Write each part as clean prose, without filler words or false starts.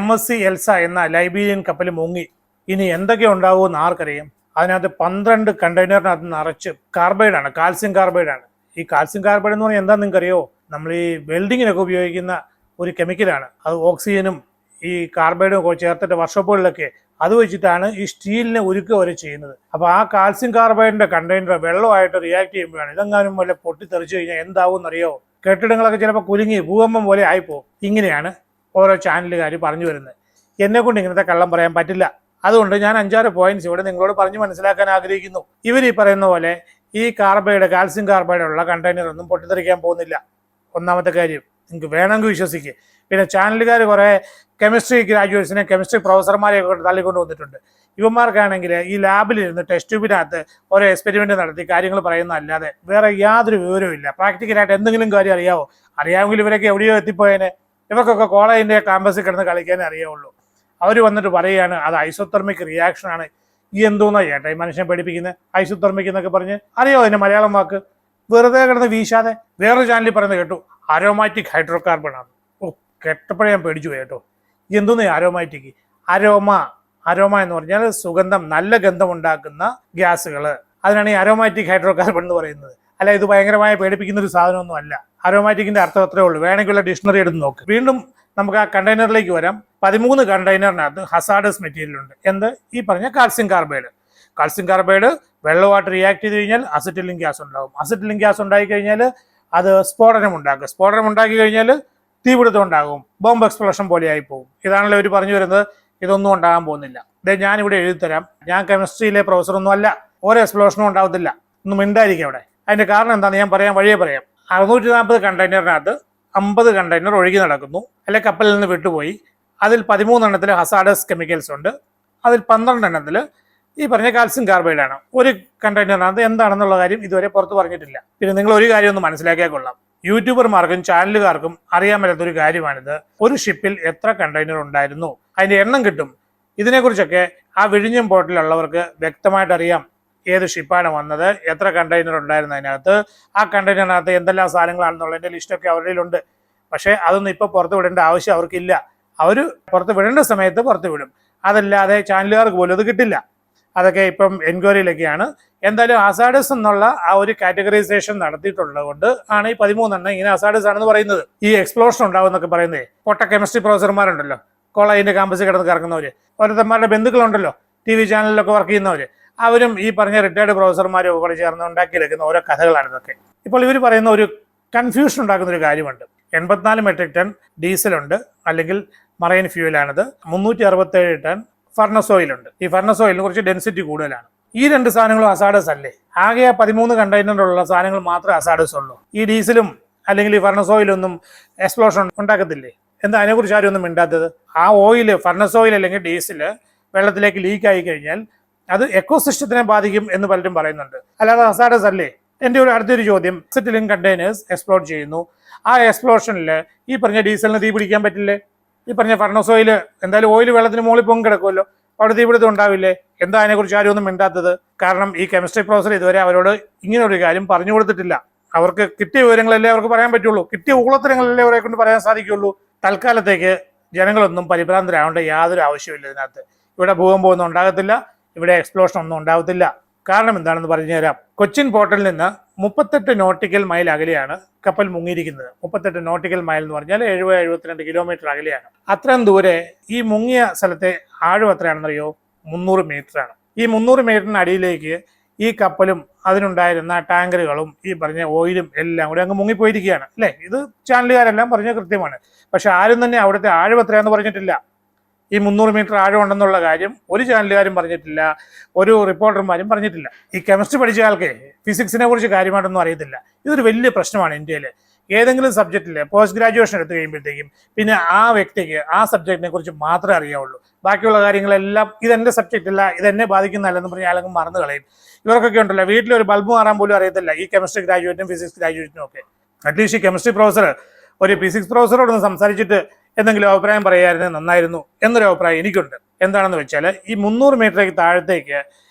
MSC Elsa എന്ന Liberian കപ്പൽ മുങ്ങി. ഇനി എന്തൊക്കെ ഉണ്ടാവുമെന്ന് ആർക്കറിയാം. അതിനകത്ത് 12 കണ്ടെയ്നറിനകത്ത് നിറച്ച് കാർബൈഡാണ്, കാൽസ്യം കാർബൈഡാണ്. ഈ കാൽസ്യം കാർബൈഡ് എന്ന് പറഞ്ഞാൽ എന്താണെന്ന് നിങ്ങൾക്കറിയോ? നമ്മൾ ഈ വെൽഡിങ്ങിനൊക്കെ ഉപയോഗിക്കുന്ന ഒരു കെമിക്കലാണ്. അത് ഓക്സിജനും ഈ കാർബൈഡും ഒക്കെ ചേർത്തിട്ട് വർക്ക്ഷോപ്പുകളിലൊക്കെ അത് വെച്ചിട്ടാണ് ഈ സ്റ്റീലിനെ ഉരുക്കുക വരെ ചെയ്യുന്നത്. അപ്പോൾ ആ കാൽസ്യം കാർബൈഡിന്റെ കണ്ടെയ്നർ വെള്ളമായിട്ട് റിയാക്ട് ചെയ്യുമ്പോഴാണ് ഇതെങ്ങാനും വല്ല പൊട്ടിത്തെറിച്ചു കഴിഞ്ഞാൽ എന്താവും എന്നറിയോ? കെട്ടിടങ്ങളൊക്കെ ചിലപ്പോൾ കുലുങ്ങി ഭൂകമ്പം പോലെ ആയിപ്പോവും. ഇങ്ങനെയാണ് ഓരോ ചാനലുകാർ പറഞ്ഞു വരുന്നത്. എന്നെക്കൊണ്ട് ഇങ്ങനത്തെ കള്ളം പറയാൻ പറ്റില്ല. അതുകൊണ്ട് ഞാൻ 5-6 പോയിന്റ്സ് ഇവിടെ നിങ്ങളോട് പറഞ്ഞു മനസ്സിലാക്കാൻ ആഗ്രഹിക്കുന്നു. ഇവർ ഈ പറയുന്ന പോലെ ഈ കാൽസ്യം കാർബൈഡ് ഉള്ള കണ്ടെയ്നർ ഒന്നും പൊട്ടിത്തെറിക്കാൻ പോകുന്നില്ല. ഒന്നാമത്തെ കാര്യം നിങ്ങൾക്ക് വേണമെങ്കിൽ വിശ്വസിക്കുക. പിന്നെ ചാനലുകാർ കുറേ കെമിസ്ട്രി ഗ്രാജുവേറ്റ്സിനെ, കെമിസ്ട്രി പ്രൊഫസർമാരെയൊക്കെ തള്ളിക്കൊണ്ട് വന്നിട്ടുണ്ട്. ഇവന്മാർക്കാണെങ്കിൽ ഈ ലാബിലിരുന്ന് ടെസ്റ്റ് ട്യൂബിനകത്ത് ഓരോ എക്സ്പെരിമെന്റ് നടത്തി കാര്യങ്ങൾ പറയുന്നതല്ലാതെ വേറെ യാതൊരു വിവരവും ഇല്ല. പ്രാക്ടിക്കലായിട്ട് എന്തെങ്കിലും കാര്യം അറിയാവോ? അറിയാമെങ്കിൽ ഇവരൊക്കെ എവിടെയോ എത്തിപ്പോയേനെ. ഇവർക്കൊക്കെ കോളേജിന്റെ ക്യാമ്പസിൽ കിടന്ന് കളിക്കാനേ അറിയാവുള്ളൂ. അവർ വന്നിട്ട് പറയുകയാണ് അത് ഐസോതെർമിക് റിയാക്ഷൻ ആണ്. ഈ എന്തോന്നാ ചേട്ടാ ഈ മനുഷ്യനെ പഠിപ്പിക്കുന്നത്? ഐസോതെർമിക് എന്നൊക്കെ പറഞ്ഞ് അറിയോ അതിന്റെ മലയാളം വാക്ക്? വെറുതെ കിടന്ന് വീശാതെ. വേറൊരു ചാനലിൽ പറയുന്നത് കേട്ടു, അരോമാറ്റിക് ഹൈഡ്രോ കാർബൺ ആണ്. കേട്ടപ്പോഴേ ഞാൻ പേടിച്ചു പോയി കേട്ടോ. എന്തോന്ന് അരോമാറ്റിക്? അരോമ എന്ന് പറഞ്ഞാൽ സുഗന്ധം, നല്ല ഗന്ധം ഉണ്ടാക്കുന്ന ഗ്യാസുകൾ. അതിനാണ് ഈ അരോമാറ്റിക് ഹൈഡ്രോ കാർബൺ എന്ന് പറയുന്നത്. അല്ല, ഇത് ഭയങ്കരമായ പേടിപ്പിക്കുന്ന ഒരു സാധനമൊന്നും അല്ല. അരോമാറ്റിക്കിന്റെ അർത്ഥം അത്രേ ഉള്ളൂ. വേണമെങ്കിലുള്ള ഡിക്ഷണറി എടുത്ത് നോക്ക്. വീണ്ടും നമുക്ക് ആ കണ്ടെയ്നറിലേക്ക് വരാം. 13 കണ്ടെയ്നറിനകത്ത് ഹസാഡസ് മെറ്റീരിയൽ ഉണ്ട്. എന്ത്? ഈ പറഞ്ഞ കാൽസ്യം കാർബൈഡ്. കാൽസ്യം കാർബൈഡ് വെള്ളമായിട്ട് റിയാക്ട് ചെയ്ത് കഴിഞ്ഞാൽ അസറ്റിലിൻ ഗ്യാസ് ഉണ്ടാകും. അസറ്റിലിൻ ഗ്യാസ് ഉണ്ടായി കഴിഞ്ഞാൽ അത് സ്ഫോടനം ഉണ്ടാക്കും. സ്ഫോടനം ഉണ്ടാക്കി കഴിഞ്ഞാൽ തീപിടുത്തം ഉണ്ടാകും. ബോംബ് എക്സ്പ്ലോഷൻ പോലെ ആയി പോകും. ഇതാണല്ലോ അവർ പറഞ്ഞു വരുന്നത്. ഇതൊന്നും ഉണ്ടാകാൻ പോകുന്നില്ല. ഞാനിവിടെ എഴുതിത്തരാം. ഞാൻ കെമിസ്ട്രിയിലെ പ്രൊഫസറൊന്നും അല്ല. ഓരോ എക്സ്പ്ലോഷനും ഉണ്ടാകത്തില്ല. ഒന്നും മിണ്ടായിരിക്കും അവിടെ. അതിന്റെ കാരണം എന്താണെന്ന് ഞാൻ വഴിയെ പറയാം. 640 കണ്ടെയ്നറിനകത്ത് 50 കണ്ടെയ്നർ ഒഴുകി നടക്കുന്നു, അല്ലെ കപ്പലിൽ നിന്ന് വിട്ടുപോയി. അതിൽ 13 എണ്ണത്തിൽ ഹസാഡസ് കെമിക്കൽസ് ഉണ്ട്. അതിൽ 12 എണ്ണത്തിൽ ഈ പറഞ്ഞ കാൽസ്യം കാർബൈഡാണ്. ഒരു കണ്ടെയ്നറിനകത്ത് എന്താണെന്നുള്ള കാര്യം ഇതുവരെ പുറത്ത് പറഞ്ഞിട്ടില്ല. പിന്നെ നിങ്ങൾ ഒരു കാര്യം ഒന്ന് മനസ്സിലാക്കിയാൽ കൊള്ളാം. യൂട്യൂബർമാർക്കും ചാനലുകാർക്കും അറിയാൻ പറ്റാത്തൊരു കാര്യമാണിത്. ഒരു ഷിപ്പിൽ എത്ര കണ്ടെയ്നർ ഉണ്ടായിരുന്നു, അതിന്റെ എണ്ണം കിട്ടും. ഇതിനെക്കുറിച്ചൊക്കെ ആ വിഴിഞ്ഞം പോർട്ടിലുള്ളവർക്ക് വ്യക്തമായിട്ട് അറിയാം. ഏത് ഷിപ്പാണ് വന്നത്, എത്ര കണ്ടെയ്നർ ഉണ്ടായിരുന്നു അതിനകത്ത്, ആ കണ്ടെയ്നറിനകത്ത് എന്തെല്ലാം സാധനങ്ങളാണെന്നുള്ളതിന്റെ ലിസ്റ്റൊക്കെ അവരുടെ ഉണ്ട്. പക്ഷേ അതൊന്നും ഇപ്പോൾ പുറത്ത് വിടേണ്ട ആവശ്യം അവർക്കില്ല. അവർ പുറത്ത് വിടേണ്ട സമയത്ത് പുറത്ത് വിടും. അതല്ലാതെ ചാനലുകാർക്ക് പോലും അത് കിട്ടില്ല. അതൊക്കെ ഇപ്പം എൻക്വയറിയിലൊക്കെയാണ്. എന്തായാലും ഹസാഡസ് എന്നുള്ള ആ ഒരു കാറ്റഗറൈസേഷൻ നടത്തിയിട്ടുള്ളത് കൊണ്ട് ആണ് ഈ 13 എണ്ണം ഇങ്ങനെ ഹസാഡസ് ആണെന്ന് പറയുന്നത്. ഈ എക്സ്പ്ലോഷൻ ഉണ്ടാവും എന്നൊക്കെ പറയുന്നേ പൊട്ട കെമിസ്ട്രി പ്രൊഫസർമാരുണ്ടല്ലോ, കോളേജിന്റെ ക്യാമ്പസിൽ കിടന്ന് കറങ്ങുന്നവര്, ഓരോരുത്തന്മാരുടെ ബന്ധുക്കളുണ്ടല്ലോ TV ചാനലിലൊക്കെ വർക്ക് ചെയ്യുന്നവര്, അവരും ഈ പറഞ്ഞ റിട്ടയർഡ് പ്രൊഫസർമാരും ഒക്കെ കൂടെ ചേർന്ന് ഉണ്ടാക്കിയെടുക്കുന്ന ഓരോ കഥകളാണ് ഇതൊക്കെ. ഇപ്പോൾ ഇവർ പറയുന്ന ഒരു കൺഫ്യൂഷൻ ഉണ്ടാക്കുന്ന ഒരു കാര്യമുണ്ട്. 84 മെട്രിക് ടൺ ഡീസലുണ്ട്, അല്ലെങ്കിൽ മറൈൻ ഫ്യൂവലാണിത്. 367 ടൺ ഫർണസ് ഓയിലുണ്ട്. ഈ ഫർണസ് ഓയിലിന് കുറച്ച് ഡെൻസിറ്റി കൂടുതലാണ്. ഈ 2 സാധനങ്ങളും അസാഡസ് അല്ലേ? ആകെ 13 കണ്ടെയ്നറിലുള്ള സാധനങ്ങൾ മാത്രമേ അസാഡസ് ഉള്ളൂ. ഈ ഡീസലും അല്ലെങ്കിൽ ഈ ഫർണസ് ഓയിലൊന്നും എക്സ്പ്ലോഷൻ ഉണ്ടാക്കത്തില്ലേ? എന്താ അതിനെക്കുറിച്ച് ആരും ഒന്നും മിണ്ടാത്തത്? ആ ഓയിൽ, ഫർണസ് ഓയിൽ അല്ലെങ്കിൽ ഡീസല് വെള്ളത്തിലേക്ക് ലീക്ക് ആയി കഴിഞ്ഞാൽ അത് എക്കോസിസ്റ്റത്തിനെ ബാധിക്കും എന്ന് പലരും പറയുന്നുണ്ട്. അല്ലാതെ അസാഡസ് അല്ലേ? എൻ്റെ അടുത്തൊരു ചോദ്യം, അസറ്റിലിൻ കണ്ടെയ്നേഴ്സ് എക്സ്പ്ലോഡ് ചെയ്യുന്നു. ആ എക്സ്പ്ലോഷനിൽ ഈ പറഞ്ഞ ഡീസലിന് തീ പിടിക്കാൻ പറ്റില്ലേ? ഈ പറഞ്ഞ ഫർണസ് ഓയിൽ, എന്തായാലും ഓയിൽ വെള്ളത്തിന് മുകളിൽ പൊങ്ങി കിടക്കുമല്ലോ, അവിടെ തീപിടുത്തം ഉണ്ടാവില്ലേ? എന്താ അതിനെക്കുറിച്ച് ആരും ഒന്നും മിണ്ടാത്തത്? കാരണം ഈ കെമിസ്ട്രി പ്രൊഫസർ ഇതുവരെ അവരോട് ഇങ്ങനെ ഒരു കാര്യം പറഞ്ഞു കൊടുത്തിട്ടില്ല. അവർക്ക് കിട്ടിയ വിവരങ്ങളല്ലേ അവർക്ക് പറയാൻ പറ്റുള്ളൂ. കിട്ടിയ ഊളത്തരങ്ങളല്ലേ അവരെ കൊണ്ട് പറയാൻ സാധിക്കുള്ളൂ. തൽക്കാലത്തേക്ക് ജനങ്ങളൊന്നും പരിഭ്രാന്തരാവേണ്ട യാതൊരു ആവശ്യമില്ല ഇതിനകത്ത്. ഇവിടെ ഭൂകമ്പമൊന്നും ഉണ്ടാകത്തില്ല, ഇവിടെ എക്സ്പ്ലോഷൻ ഒന്നും ഉണ്ടാകത്തില്ല. കാരണം എന്താണെന്ന് പറഞ്ഞു തരാം. കൊച്ചിൻ പോർട്ടിൽ നിന്ന് 38 നോട്ടിക്കൽ മൈൽ അകലെയാണ് കപ്പൽ മുങ്ങിയിരിക്കുന്നത്. 38 നോട്ടിക്കൽ മൈൽ എന്ന് പറഞ്ഞാൽ 70-72 കിലോമീറ്റർ അകലെയാണ്. അത്രയും ദൂരെ ഈ മുങ്ങിയ സ്ഥലത്തെ ആഴം എത്രയാണെന്നറിയോ? 300 മീറ്റർ ആണ്. ഈ 300 മീറ്ററിന് അടിയിലേക്ക് ഈ കപ്പലും അതിനുണ്ടായിരുന്ന ടാങ്കറുകളും ഈ പറഞ്ഞ ഓയിലും എല്ലാം കൂടി അങ്ങ് മുങ്ങിപ്പോയിരിക്കുകയാണ് അല്ലേ? ഇത് ചാനലുകാരെല്ലാം പറഞ്ഞ കൃത്യമാണ്. പക്ഷെ ആരും തന്നെ അവിടുത്തെ ആഴം എത്രയാണെന്ന് പറഞ്ഞിട്ടില്ല. ഈ 300 മീറ്റർ ആഴം ഉണ്ടെന്നുള്ള കാര്യം ഒരു ചാനലുകാരും പറഞ്ഞിട്ടില്ല, ഒരു റിപ്പോർട്ടർമാരും പറഞ്ഞിട്ടില്ല. ഈ കെമിസ്ട്രി പഠിച്ച ആൾക്ക് ഫിസിക്സിനെ കുറിച്ച് കാര്യമായിട്ടൊന്നും അറിയത്തില്ല. ഇതൊരു വലിയ പ്രശ്നമാണ് ഇന്ത്യയിൽ. ഏതെങ്കിലും സബ്ജക്റ്റിൽ പോസ്റ്റ് ഗ്രാജുവേഷൻ എടുത്തു കഴിയുമ്പോഴത്തേക്കും പിന്നെ ആ വ്യക്തിക്ക് ആ സബ്ജക്റ്റിനെ കുറിച്ച് മാത്രമേ അറിയാവുള്ളൂ. ബാക്കിയുള്ള കാര്യങ്ങളെല്ലാം ഇതെന്റെ സബ്ജക്റ്റ് അല്ല, ഇതെന്നെ ബാധിക്കുന്നതല്ലെന്ന് പറഞ്ഞ് ആളെങ്കിലും മറന്നു കളയും. ഇവർക്കൊക്കെ ഉണ്ടല്ലോ, വീട്ടിലൊരു ബൾബ് മാറാൻ പോലും അറിയത്തില്ല ഈ കെമിസ്ട്രി ഗ്രാജുവേറ്റും ഫിസിക്സ് ഗ്രാജുവേറ്റിനും ഒക്കെ. അറ്റ്ലീസ്റ്റ് ഈ കെമിസ്ട്രി പ്രൊഫസർ ഒരു ഫിസിക്സ് പ്രൊഫസറോടൊന്ന് സംസാരിച്ചിട്ട് എന്തെങ്കിലും അഭിപ്രായം പറയായിരുന്നു നന്നായിരുന്നു എന്നൊരു അഭിപ്രായം എനിക്കുണ്ട്. എന്താണെന്ന് വെച്ചാൽ ഈ 300 മീറ്ററേക്ക് താഴത്തേക്ക്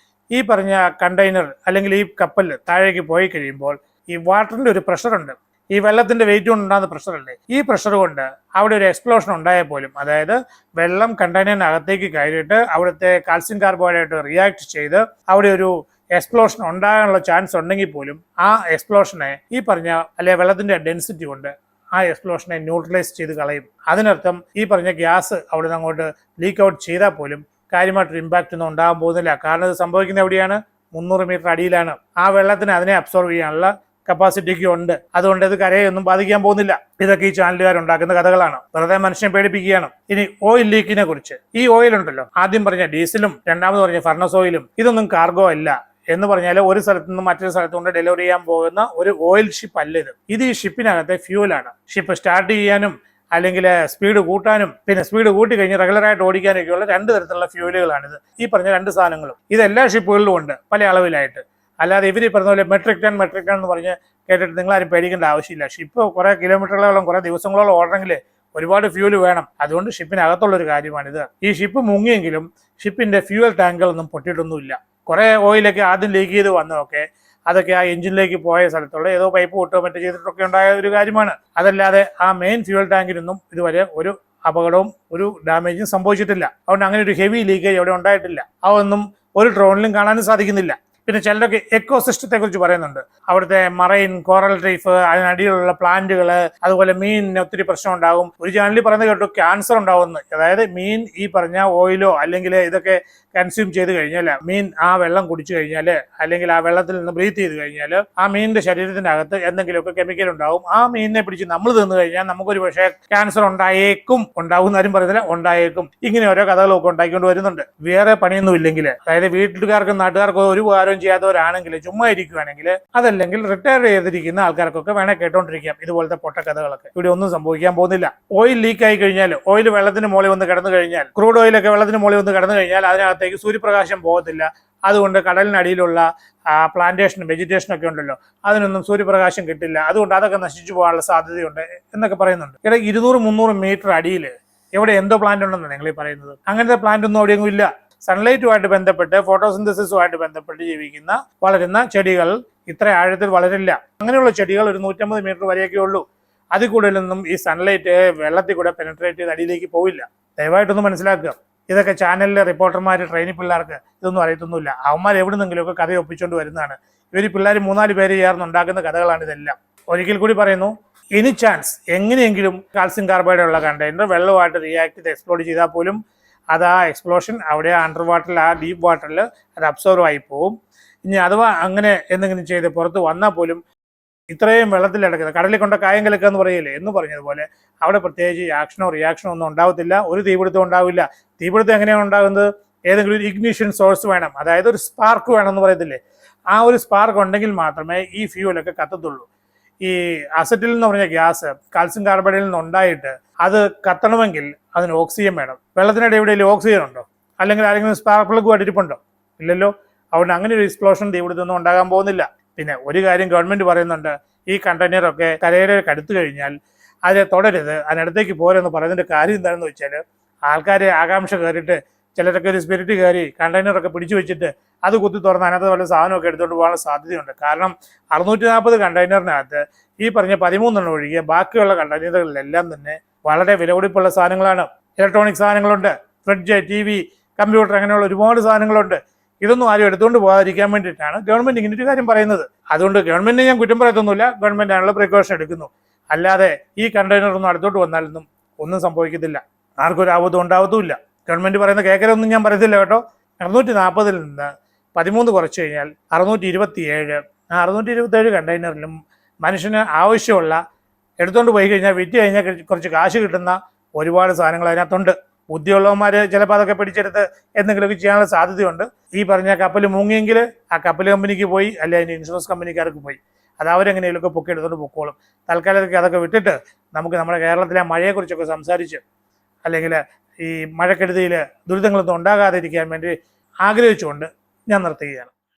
ഈ പറഞ്ഞ കണ്ടെയ്നർ അല്ലെങ്കിൽ ഈ കപ്പൽ താഴേക്ക് പോയി കഴിയുമ്പോൾ ഈ വാട്ടറിന്റെ ഒരു പ്രഷറുണ്ട്. ഈ വെള്ളത്തിന്റെ വെയിറ്റ് കൊണ്ട് ഉണ്ടാകുന്ന പ്രഷറല്ലേ, ഈ പ്രഷർ കൊണ്ട് അവിടെ ഒരു എക്സ്പ്ലോഷൻ ഉണ്ടായാൽ പോലും, അതായത് വെള്ളം കണ്ടെയ്നറിനകത്തേക്ക് കയറിയിട്ട് അവിടുത്തെ കാൽസ്യം കാർബോഹൈഡ്രേറ്റ് റിയാക്ട് ചെയ്ത് അവിടെ ഒരു എക്സ്പ്ലോഷൻ ഉണ്ടാകാനുള്ള ചാൻസ് ഉണ്ടെങ്കിൽ പോലും ആ എക്സ്പ്ലോഷനെ ഈ പറഞ്ഞ അല്ലെ വെള്ളത്തിന്റെ ഡെൻസിറ്റി കൊണ്ട് ആ എക്സ്പ്ലോഷനെ ന്യൂട്രലൈസ് ചെയ്ത് കളയും. അതിനർത്ഥം ഈ പറഞ്ഞ ഗ്യാസ് അവിടെ നിന്ന് അങ്ങോട്ട് ലീക്ക് ഔട്ട് ചെയ്താൽ പോലും കാര്യമായിട്ടൊരു ഇമ്പാക്റ്റ് ഒന്നും ഉണ്ടാകാൻ പോകുന്നില്ല. കാരണം ഇത് സംഭവിക്കുന്നത് എവിടെയാണ്? 300 മീറ്റർ അടിയിലാണ്. ആ വെള്ളത്തിന് അതിനെ അബ്സോർവ് ചെയ്യാനുള്ള കപ്പാസിറ്റിക്ക് ഉണ്ട്. അതുകൊണ്ട് ഇത് കരയൊന്നും ബാധിക്കാൻ പോകുന്നില്ല. ഇതൊക്കെ ഈ ചാനലുകാരുണ്ടാക്കുന്ന കഥകളാണ്, വെറുതെ മനുഷ്യനെ പേടിപ്പിക്കുകയാണ്. ഇനി ഓയിൽ ലീക്കിനെ കുറിച്ച്, ഈ ഓയിൽ ഉണ്ടല്ലോ, ആദ്യം പറഞ്ഞ ഡീസലും രണ്ടാമത് പറഞ്ഞ ഫർണസ് ഓയിലും ഇതൊന്നും കാർഗോ അല്ല. എന്ന് പറഞ്ഞാൽ ഒരു സ്ഥലത്ത് നിന്ന് മറ്റൊരു സ്ഥലത്ത് കൊണ്ട് ഡെലിവറി ചെയ്യാൻ പോകുന്ന ഒരു ഓയിൽ ഷിപ്പ് അല്ല ഇത്. ഇത് ഈ ഷിപ്പിനകത്തെ ഫ്യൂലാണ്. ഷിപ്പ് സ്റ്റാർട്ട് ചെയ്യാനും അല്ലെങ്കിൽ സ്പീഡ് കൂട്ടാനും പിന്നെ സ്പീഡ് കൂട്ടി കഴിഞ്ഞ് റെഗുലറായിട്ട് ഓടിക്കാനൊക്കെയുള്ള 2 തരത്തിലുള്ള ഫ്യൂലുകളാണിത്. ഈ പറഞ്ഞ 2 സാധനങ്ങളും ഇത് എല്ലാ ഷിപ്പുകളിലും ഉണ്ട്, പല അളവിലായിട്ട്. അല്ലാതെ ഇവർ ഈ പറഞ്ഞ പോലെ മെട്രിക് ടൺ എന്ന് പറഞ്ഞ് കേട്ടിട്ട് നിങ്ങളാരും പേടിക്കേണ്ട ആവശ്യമില്ല. ഷിപ്പ് കുറെ കിലോമീറ്ററുകളോളം കുറെ ദിവസങ്ങളോളം ഓടണമെങ്കിൽ ഒരുപാട് ഫ്യൂല് വേണം. അതുകൊണ്ട് ഷിപ്പിനകത്തുള്ളൊരു കാര്യമാണിത്. ഈ ഷിപ്പ് മുങ്ങിയെങ്കിലും ഷിപ്പിന്റെ ഫ്യൂവൽ ടാങ്കുകളൊന്നും പൊട്ടിയിട്ടൊന്നുമില്ല. കുറെ ഓയിലൊക്കെ ആദ്യം ലീക്ക് ചെയ്ത് വന്നതൊക്കെ അതൊക്കെ ആ എഞ്ചിനിലേക്ക് പോയ സ്ഥലത്തുള്ള ഏതോ പൈപ്പ് പൊട്ടോ മറ്റോ ചെയ്തിട്ടൊക്കെ ഉണ്ടായ ഒരു കാര്യമാണ്. അതല്ലാതെ ആ മെയിൻ ഫ്യൂവൽ ടാങ്കിനൊന്നും ഇതുവരെ ഒരു അപകടവും ഒരു ഡാമേജും സംഭവിച്ചിട്ടില്ല. അതുകൊണ്ട് അങ്ങനെ ഒരു ഹെവി ലീക്കേജ് അവിടെ ഉണ്ടായിട്ടില്ല. അതൊന്നും ഒരു ഡ്രോണിലും കാണാനും സാധിക്കുന്നില്ല. പിന്നെ ചിലരൊക്കെ എക്കോസിസ്റ്റത്തെ കുറിച്ച് പറയുന്നുണ്ട്. അവിടുത്തെ മറൈൻ കോറൽ റീഫ്, അതിനടിയിലുള്ള പ്ലാന്റുകൾ, അതുപോലെ മീനിന് ഒത്തിരി പ്രശ്നം ഉണ്ടാകും. ഒരു ചാനലിൽ പറയുന്നത് കേട്ടു ക്യാൻസർ ഉണ്ടാവുമെന്ന്. അതായത് മീൻ ഈ പറഞ്ഞ ഓയിലോ അല്ലെങ്കിൽ ഇതൊക്കെ കൺസ്യൂം ചെയ്ത് കഴിഞ്ഞാൽ, മീൻ ആ വെള്ളം കുടിച്ചു കഴിഞ്ഞാൽ അല്ലെങ്കിൽ ആ വെള്ളത്തിൽ നിന്ന് ബ്രീത്ത് ചെയ്ത് കഴിഞ്ഞാൽ ആ മീനിന്റെ ശരീരത്തിനകത്ത് എന്തെങ്കിലുമൊക്കെ കെമിക്കൽ ഉണ്ടാവും. ആ മീനിനെ പിടിച്ച് നമ്മൾ തിന്നു കഴിഞ്ഞാൽ നമുക്കൊരു പക്ഷേ ക്യാൻസർ ഉണ്ടായേക്കും. ഉണ്ടാവും പറയുന്നില്ല, ഉണ്ടായേക്കും. ഇങ്ങനെ ഓരോ കഥകളൊക്കെ ഉണ്ടാക്കിക്കൊണ്ട് വരുന്നുണ്ട്. വേറെ പണിയൊന്നും ഇല്ലെങ്കിൽ, അതായത് വീട്ടുകാർക്കും നാട്ടുകാർക്കും ഒരു ഉപകാരം ചെയ്യാത്തവരാണെങ്കിൽ, ചുമ്മാ ഇരിക്കുകയാണെങ്കിൽ, അതല്ലെങ്കിൽ റിട്ടയർ ചെയ്തിരിക്കുന്ന ആൾക്കാർക്കൊക്കെ വേണേ കേട്ടോണ്ടിരിക്കാം ഇതുപോലത്തെ പൊട്ടക്കഥകളൊക്കെ. ഇവിടെ ഒന്നും സംഭവിക്കാൻ പോകുന്നില്ല. ഓയിൽ ലീക്ക് ആയി കഴിഞ്ഞാൽ, ഓയിൽ വെള്ളത്തിന് മുകളിൽ വന്ന് കിടന്നു കഴിഞ്ഞാൽ, ക്രൂഡ് ഓയിലൊക്കെ വെള്ളത്തിന് മുകളിൽ വന്ന് കിടന്നു കഴിഞ്ഞാൽ അതിനകത്തേക്ക് സൂര്യപ്രകാശം പോകത്തില്ല. അതുകൊണ്ട് കടലിനടിയിലുള്ള പ്ലാന്റേഷനും വെജിറ്റേഷനും ഒക്കെ ഉണ്ടല്ലോ, അതിനൊന്നും സൂര്യപ്രകാശം കിട്ടില്ല. അതുകൊണ്ട് അതൊക്കെ നശിച്ചു പോകാനുള്ള സാധ്യതയുണ്ട് എന്നൊക്കെ പറയുന്നുണ്ട്. ഇവിടെ 200-300 മീറ്റർ അടിയിൽ എവിടെ എന്തോ പ്ലാന്റ് ഉണ്ടെന്ന് നിങ്ങൾ ഈ പറയുന്നത്? അങ്ങനത്തെ പ്ലാന്റ് ഒന്നും അവിടെയൊന്നും ഇല്ല. സൺലൈറ്റുമായിട്ട് ബന്ധപ്പെട്ട് ഫോട്ടോസിന്തസിസുമായിട്ട് ബന്ധപ്പെട്ട് ജീവിക്കുന്ന വളരുന്ന ചെടികൾ ഇത്ര ആഴത്തിൽ വളരില്ല. അങ്ങനെയുള്ള ചെടികൾ ഒരു 150 മീറ്റർ വരെയൊക്കെ ഉള്ളൂ. അതിൽ കൂടുതലൊന്നും ഈ സൺലൈറ്റ് വെള്ളത്തിൽ കൂടെ പെനട്രേറ്റ് ചെയ്ത് അടിയിലേക്ക് പോവില്ല. ദയവായിട്ടൊന്ന് മനസ്സിലാക്കുക. ഇതൊക്കെ ചാനലിലെ റിപ്പോർട്ടർമാർ, ട്രെയിനി പിള്ളേർക്ക് ഇതൊന്നും അറിയത്തൊന്നുമില്ല. അവന്മാർ എവിടുന്നെങ്കിലുമൊക്കെ കഥ ഒപ്പിച്ചുകൊണ്ട് വരുന്നതാണ്. ഇവർ പിള്ളേർ 3-4 പേര് ചേർന്ന് ഉണ്ടാക്കുന്ന കഥകളാണ് ഇതെല്ലാം. ഒരിക്കൽ കൂടി പറയുന്നു, എനി ചാൻസ് എങ്ങനെയെങ്കിലും കാൽസ്യം കാർബൈഡ് ഉള്ള കണ്ടെയ്നർ വെള്ളമായിട്ട് റിയാക്ട് ചെയ്ത് എക്സ്പ്ലോഡ് ചെയ്താൽ പോലും അത് ആ എക്സ്പ്ലോഷൻ അവിടെ അണ്ടർ വാട്ടറിൽ, ആ ഡീപ്പ് വാട്ടറിൽ അത് അബ്സോർവ് ആയി പോവും. ഇനി അഥവാ അങ്ങനെ എന്തെങ്കിലും ചെയ്ത് പുറത്ത് വന്നാൽ പോലും ഇത്രയും വെള്ളത്തിൽ കിടക്കുന്നത്, കടലിൽ കൊണ്ട കായം കലക്കുക എന്ന് പറയില്ലേ, എന്ന് പറഞ്ഞതുപോലെ അവിടെ പ്രത്യേകിച്ച് ആക്ഷനോ റിയാക്ഷനോ ഒന്നും ഉണ്ടാവത്തില്ല. ഒരു തീപിടുത്തം ഉണ്ടാവില്ല. തീപിടുത്തം എങ്ങനെയാണ് ഉണ്ടാകുന്നത്? ഏതെങ്കിലും ഒരു ഇഗ്നിഷൻ സോഴ്സ് വേണം, അതായത് ഒരു സ്പാർക്ക് വേണമെന്ന് പറയത്തില്ലേ, ആ ഒരു സ്പാർക്ക് ഉണ്ടെങ്കിൽ മാത്രമേ ഈ ഫ്യൂവലൊക്കെ കത്തത്തുള്ളൂ. ഈ അസറ്റിൽ എന്ന് പറഞ്ഞ ഗ്യാസ് കാൽസ്യം കാർബൈഡിൽ നിന്ന് ഉണ്ടായിട്ട് അത് കത്തണമെങ്കിൽ അതിന് ഓക്സിജൻ വേണം. വെള്ളത്തിനിടെ എവിടെയെങ്കിലും ഓക്സിജൻ ഉണ്ടോ? അല്ലെങ്കിൽ ആരെങ്കിലും സ്പാർക്ക് പ്ലഗ് ഇരിപ്പുണ്ടോ? ഇല്ലല്ലോ. അതുകൊണ്ട് അങ്ങനെ ഒരു എക്സ്പ്ലോഷൻ തീപിടുത്തൊന്നും ഉണ്ടാകാൻ പോകുന്നില്ല. പിന്നെ ഒരു കാര്യം ഗവൺമെന്റ് പറയുന്നുണ്ട്, ഈ കണ്ടെയ്നറൊക്കെ കരയിലേക്ക് അടുത്തു കഴിഞ്ഞാൽ അതിനെ തുടരുത്, അതിനടുത്തേക്ക് പോരെന്ന് പറയുന്നതിന്റെ കാര്യം എന്താണെന്ന് വെച്ചാൽ, ആൾക്കാരെ ആകാംക്ഷ കയറിയിട്ട് ചിലരൊക്കെ ഒരു സ്പിരിറ്റ് കയറി കണ്ടെയ്നറൊക്കെ പിടിച്ചു വെച്ചിട്ട് അത് കുത്തി തുറന്ന് അതിനകത്ത് വല്ല സാധനമൊക്കെ എടുത്തുകൊണ്ട് പോകാനുള്ള സാധ്യതയുണ്ട്. കാരണം 640 കണ്ടെയ്നറിനകത്ത് ഈ പറഞ്ഞ 13 ഒഴികെ ബാക്കിയുള്ള കണ്ടെയ്നറുകളിലെല്ലാം തന്നെ വളരെ വിലപിടിപ്പുള്ള സാധനങ്ങളാണ്. ഇലക്ട്രോണിക് സാധനങ്ങളുണ്ട്, ഫ്രിഡ്ജ്, TV, കമ്പ്യൂട്ടർ, അങ്ങനെയുള്ള ഒരുപാട് സാധനങ്ങളുണ്ട്. ഇതൊന്നും ആരും എടുത്തുകൊണ്ട് പോകാതിരിക്കാൻ വേണ്ടിയിട്ടാണ് ഗവൺമെന്റ് ഇങ്ങനെ ഒരു കാര്യം പറയുന്നത്. അതുകൊണ്ട് ഗവൺമെന്റിനെ ഞാൻ കുറ്റം പറയത്തൊന്നുമില്ല, ഗവൺമെന്റ് അതിനുള്ള പ്രിക്കോഷൻ എടുക്കുന്നു. അല്ലാതെ ഈ കണ്ടെയ്നർ ഒന്നും അടുത്തോട്ട് വന്നാലൊന്നും ഒന്നും സംഭവിക്കത്തില്ല, ആർക്കും ഒരു ആപത്തും ഉണ്ടാവത്തുമില്ല. ഗവൺമെന്റ് പറയുന്ന കേൾക്കലൊന്നും ഞാൻ പറയത്തില്ല കേട്ടോ. 640 നിന്ന് 13 കുറച്ച് കഴിഞ്ഞാൽ 627. ആ 627 കണ്ടെയ്നറിലും മനുഷ്യന് ആവശ്യമുള്ള എടുത്തുകൊണ്ട് പോയി കഴിഞ്ഞാൽ, വിറ്റ് കഴിഞ്ഞാൽ കുറച്ച് കാശ് കിട്ടുന്ന ഒരുപാട് സാധനങ്ങൾ അതിനകത്തുണ്ട്. ബുദ്ധിയുള്ളവന്മാർ ചിലപ്പോൾ അതൊക്കെ പിടിച്ചെടുത്ത് എന്തെങ്കിലുമൊക്കെ ചെയ്യാനുള്ള സാധ്യതയുണ്ട്. ഈ പറഞ്ഞ കപ്പൽ മുങ്ങിയെങ്കിൽ ആ കപ്പൽ കമ്പനിക്ക് പോയി, അല്ലെങ്കിൽ അതിൻ്റെ ഇൻഷുറൻസ് കമ്പനിക്കാർക്ക് പോയി, അത് അവരെങ്ങനെയൊക്കെ പൊക്കി എടുത്തുകൊണ്ട് പൊക്കോളും. തൽക്കാലത്തേക്ക് അതൊക്കെ വിട്ടിട്ട് നമുക്ക് നമ്മുടെ കേരളത്തിലെ മഴയെക്കുറിച്ചൊക്കെ സംസാരിച്ച്, അല്ലെങ്കിൽ ഈ മഴക്കെടുതിയിൽ ദുരിതങ്ങളൊന്നും ഉണ്ടാകാതിരിക്കാൻ വേണ്ടി ആഗ്രഹിച്ചുകൊണ്ട് ഞാൻ നിർത്തുകയാണ്.